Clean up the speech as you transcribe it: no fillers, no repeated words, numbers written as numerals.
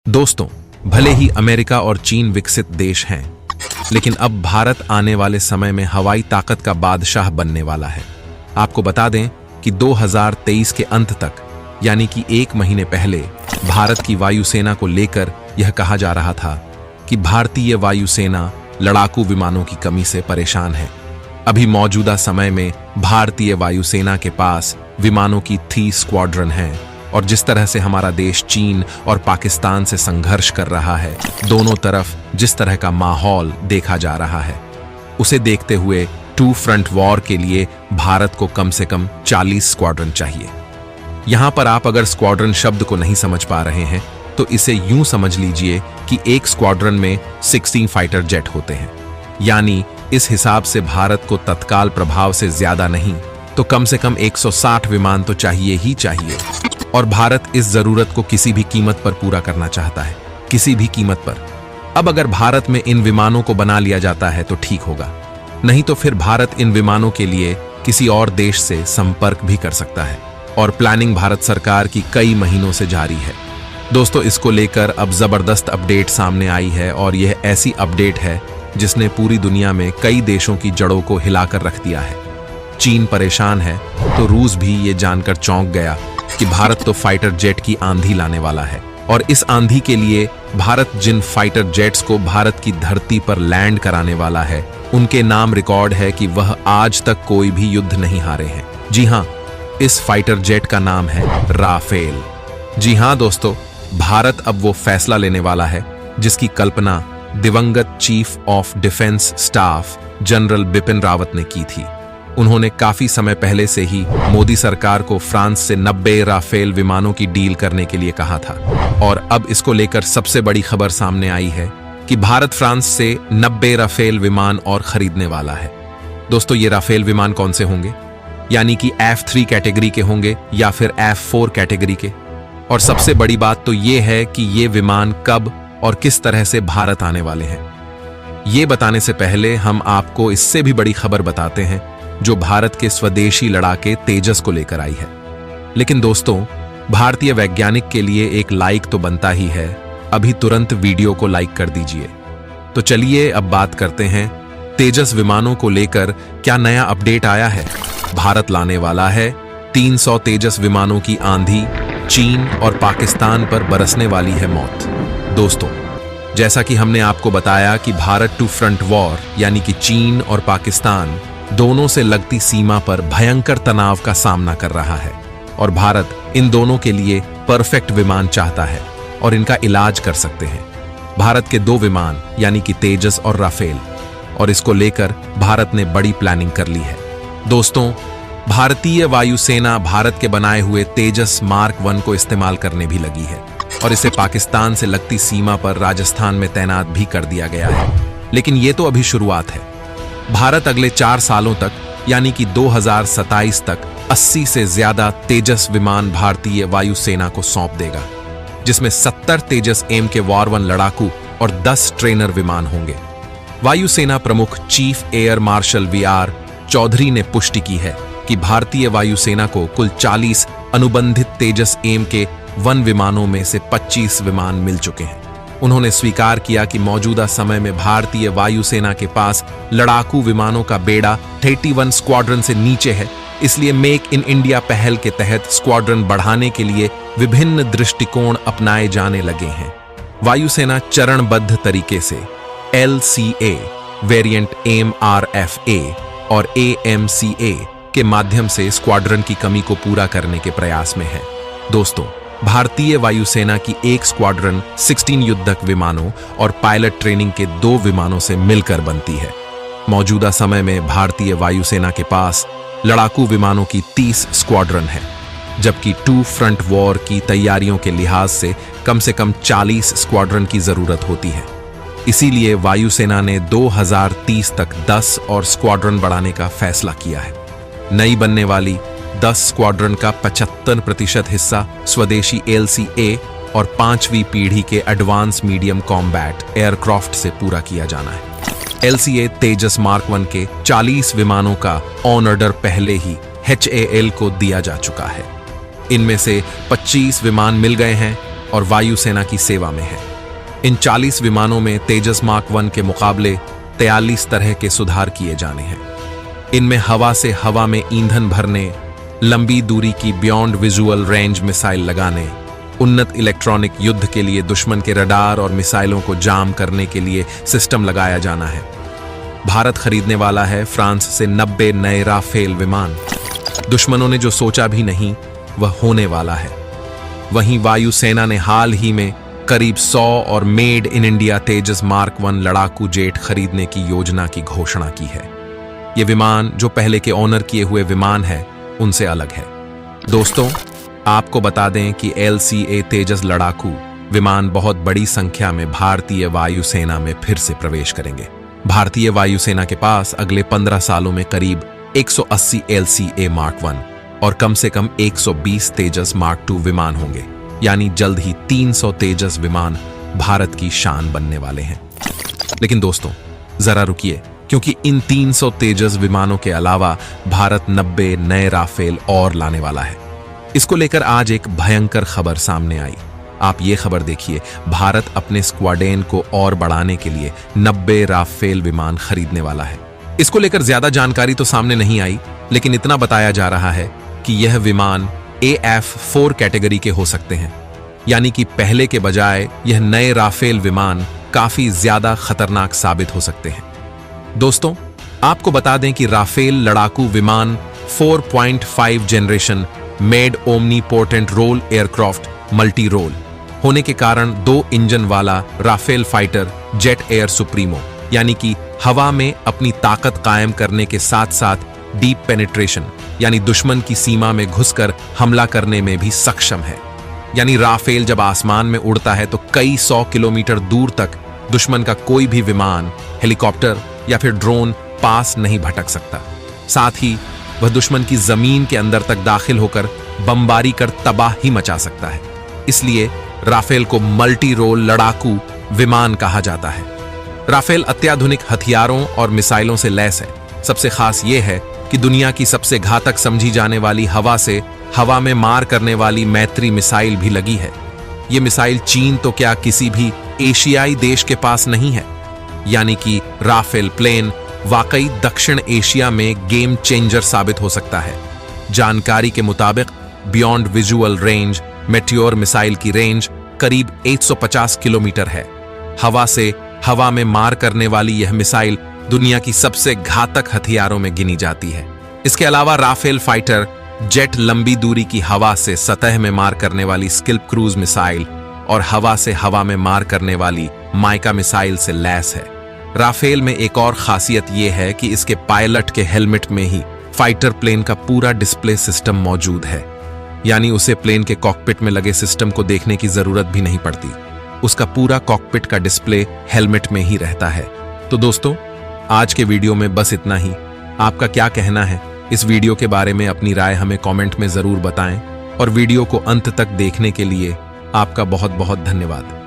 दोस्तों, भले ही अमेरिका और चीन विकसित देश हैं, लेकिन अब भारत आने वाले समय में हवाई ताकत का बादशाह बनने वाला है। आपको बता दें कि 2023 के अंत तक, यानी कि 1 महीने पहले, भारत की वायुसेना को लेकर यह कहा जा रहा था कि भारतीय वायुसेना लड़ाकू विमानों की कमी से परेशान है। अभी मौजूदा समय में भारतीय वायुसेना के पास विमानों की 30 स्क्वाड्रन हैं, और जिस तरह से हमारा देश चीन और पाकिस्तान से संघर्ष कर रहा है, दोनों तरफ जिस तरह का माहौल देखा जा रहा है, उसे देखते हुए 2 फ्रंट वॉर के लिए भारत को कम से कम 40 स्क्वाड्रन चाहिए। यहां पर आप अगर स्क्वाड्रन शब्द को नहीं समझ पा रहे हैं तो इसे यूं समझ लीजिए कि एक स्क्वाड्रन में 16 फाइटर जेट होते हैं। यानी इस हिसाब से भारत को तत्काल प्रभाव से ज्यादा नहीं तो कम से कम 160 विमान तो चाहिए ही चाहिए, और भारत इस जरूरत को किसी भी कीमत पर पूरा करना चाहता है, किसी भी कीमत पर। अब अगर भारत में इन विमानों को बना लिया जाता है तो ठीक होगा, नहीं तो फिर भारत इन विमानों के लिए किसी और देश से संपर्क भी कर सकता है, और प्लानिंग भारत सरकार की कई महीनों से जारी है। दोस्तों, इसको लेकर अब जबरदस्त अपडेट सामने आई है, और यह ऐसी अपडेट है जिसने पूरी दुनिया में कई देशों की जड़ों को हिलाकर रख दिया है। चीन परेशान है तो रूस भी ये जानकर चौंक गया कि भारत तो फाइटर जेट की आंधी लाने वाला है, और इस आंधी के लिए भारत जिन फाइटर जेट्स को भारत की धरती पर लैंड कराने वाला है, उनके नाम रिकॉर्ड है कि वह आज तक कोई भी युद्ध नहीं हारे हैं। जी हां, इस फाइटर जेट का नाम है राफेल। जी हां दोस्तों, भारत अब वो फैसला लेने वाला है जिसकी कल्पना दिवंगत chief of defence staff general Bipin Rawat ने की थी। उन्होंने काफी समय पहले से ही मोदी सरकार को फ्रांस से 90 राफेल विमानों की डील करने के लिए कहा था, और अब इसको लेकर सबसे बड़ी खबर सामने आई है कि भारत फ्रांस से 90 राफेल विमान और खरीदने वाला है। दोस्तों, ये राफेल विमान कौन से होंगे? यानी कि F3 कैटेगरी के होंगे या फिर F4 कैटेगरी के? और सबसे बड़ी बात तो ये है कि ये विमान कब और किस तरह से भारत आने वाले हैं। ये बताने से पहले हम आपको इससे भी बड़ी खबर बताते हैं जो भारत के स्वदेशी लड़ाके तेजस को लेकर आई है। लेकिन दोस्तों, भारतीय वैज्ञानिक के लिए एक लाइक तो बनता ही है। अभी तुरंत वीडियो को लाइक कर दीजिए। तो चलिए अब बात करते हैं तेजस विमानों को लेकर क्या नया अपडेट आया है। भारत लाने वाला है 300 तेजस विमानों की आंधी, चीन और पाकिस्तान पर बरसने वाली है मौत। दोस्तों, जैसा कि हमने आपको बताया कि भारत 2 फ्रंट वॉर यानी कि चीन और पाकिस्तान दोनों से लगती सीमा पर भयंकर तनाव का सामना कर रहा है, और भारत इन दोनों के लिए परफेक्ट विमान चाहता है और इनका इलाज कर सकते हैं। भारत के 2 विमान यानी कि तेजस और राफेल, और इसको लेकर भारत ने बड़ी प्लानिंग कर ली है। दोस्तों, भारतीय वायुसेना भारत के बनाए हुए तेजस मार्क 1 को इस्तेमाल करने भी लगी है, और इसे पाकिस्तान से लगती सीमा पर राजस्थान में तैनात भी कर दिया गया है। लेकिन ये तो अभी शुरुआत है। भारत अगले 4 सालों तक यानी कि 2027 तक 80 से ज्यादा तेजस विमान भारतीय वायुसेना को सौंप देगा, जिसमें 70 तेजस MK वॉर 1 लड़ाकू और 10 ट्रेनर विमान होंगे। वायुसेना प्रमुख chief air marshal VR Chaudhary ने पुष्टि की है कि भारतीय वायुसेना को कुल 40 अनुबंधित तेजस MK-1 विमानों में से 25 विमान मिल चुके हैं। उन्होंने स्वीकार किया कि मौजूदा समय में भारतीय वायुसेना के पास लड़ाकू विमानों का बेड़ा 31 स्क्वाड्रन से नीचे है, इसलिए मेक इन इंडिया पहल के तहत स्क्वाड्रन बढ़ाने के लिए विभिन्न दृष्टिकोण अपनाए जाने लगे हैं। वायुसेना चरणबद्ध तरीके से LCA वेरिएंट MRFA और AMCA के माध्यम से स्क्वाड्रन की कमी को पूरा करने के प्रयास में है। दोस्तों, भारतीय वायुसेना की एक स्क्वाड्रन 16 युद्धक विमानों और पायलट ट्रेनिंग के 2 विमानों से मिलकर बनती है। मौजूदा समय में भारतीय वायुसेना के पास लड़ाकू विमानों की 30 स्क्वाड्रन है, जबकि 2 फ्रंट वॉर की तैयारियों के लिहाज से कम 40 स्क्वाड्रन की जरूरत होती है। इसीलिए वायुसेना ने 2030 तक 10 और स्क्वाड्रन बढ़ाने का फैसला किया है। नई बनने वाली 10 स्क्वाड्रन का 75% हिस्सा स्वदेशी LCA और 5वीं पीढ़ी के एडवांस मीडियम कॉम्बैट एयरक्राफ्ट से पूरा किया जाना है। LCA तेजस मार्क 1 के 40 विमानों का ऑन ऑर्डर पहले ही HAL को दिया जा चुका है। इनमें से 25 विमान मिल गए हैं और वायुसेना की सेवा में है। इन 40 विमानों में तेजस मार्क 1 के मुकाबले 43 तरह के सुधार किए जाने हैं। इनमें हवा से हवा में ईंधन भरने, लंबी दूरी की बियॉन्ड विजुअल रेंज मिसाइल लगाने, उन्नत इलेक्ट्रॉनिक युद्ध के लिए दुश्मन के रडार और मिसाइलों को जाम करने के लिए सिस्टम लगाया जाना है। भारत खरीदने वाला है फ्रांस से 90 नए राफेल विमान। दुश्मनों ने जो सोचा भी नहीं वह होने वाला है। वहीं वायुसेना ने हाल ही में करीब 100 और made in India Tejas mark 1 लड़ाकू जेट खरीदने की योजना की घोषणा की है। ये विमान जो पहले के ऑनर किए हुए विमान है उनसे अलग है। दोस्तों, आपको बता दें कि LCA तेजस लड़ाकू विमान बहुत बड़ी संख्या में भारतीय वायुसेना में फिर से प्रवेश करेंगे। भारतीय वायुसेना के पास अगले 15 सालों में करीब 180 LCA मार्क 1 और कम से कम 120 तेजस मार्क 2 विमान होंगे, यानी जल्द ही 300 तेजस विमान भारत की शान बनने वाले हैं। लेकिन दोस्तों, जरा रुकिए, क्योंकि इन 300 तेजस विमानों के अलावा भारत 90 नए राफेल और लाने वाला है। इसको लेकर आज एक भयंकर खबर सामने आई। आप ये खबर देखिए, भारत अपने स्क्वाड्रन को और बढ़ाने के लिए 90 राफेल विमान खरीदने वाला है। इसको लेकर ज्यादा जानकारी तो सामने नहीं आई, लेकिन इतना बताया जा रहा है कि यह विमान AF4 कैटेगरी के हो सकते हैं, यानी कि पहले के बजाय यह नए राफेल विमान काफी ज्यादा खतरनाक साबित हो सकते हैं। दोस्तों, आपको बता दें कि राफेल लड़ाकू विमान 4.5 generation made omni portent role aircraft multi role होने के कारण 2 इंजन वाला Rafale fighter jet air supremo, यानी कि हवा में अपनी ताकत कायम करने के साथ साथ डीप पेनिट्रेशन यानी दुश्मन की सीमा में घुसकर हमला करने में भी सक्षम है। यानी राफेल जब आसमान में उड़ता है तो कई 100 किलोमीटर दूर तक दुश्मन का कोई भी विमान, हेलीकॉप्टर या फिर ड्रोन पास नहीं भटक सकता। साथ ही वह दुश्मन की जमीन के अंदर तक दाखिल होकर बमबारी कर तबाही मचा सकता है। इसलिए राफेल को मल्टी रोल लड़ाकू विमान कहा जाता है। राफेल अत्याधुनिक हथियारों और मिसाइलों से लैस है। सबसे खास यह है कि दुनिया की सबसे घातक समझी जाने वाली हवा से हवा में मार करने वाली मैत्री मिसाइल भी लगी है। यह मिसाइल चीन तो क्या किसी भी एशियाई देश के पास नहीं है। यानी कि राफेल प्लेन वाकई दक्षिण एशिया में गेम चेंजर साबित हो सकता है। जानकारी के मुताबिक beyond visual range meteor missile की रेंज करीब 150 किलोमीटर है। हवा से हवा में मार करने वाली यह मिसाइल दुनिया की सबसे घातक हथियारों में गिनी जाती है। इसके अलावा राफेल फाइटर जेट लंबी दूरी की हवा से सतह में मार करने वाली स्किल्प क्रूज मिसाइल और हवा से हवा में मार करने वाली माइका मिसाइल से लैस है। राफेल में एक और खासियत यह है कि इसके पायलट के हेलमेट में ही फाइटर प्लेन का पूरा डिस्प्ले सिस्टम मौजूद है, यानी उसे प्लेन के कॉकपिट में लगे सिस्टम को देखने की जरूरत भी नहीं पड़ती। उसका पूरा कॉकपिट का डिस्प्ले हेलमेट में ही रहता है। तो दोस्तों, आज के वीडियो में बस इतना ही। आपका क्या कहना है इस वीडियो के बारे में? अपनी राय हमें कमेंट में जरूर बताएं और वीडियो को अंत तक देखने के लिए आपका बहुत बहुत धन्यवाद।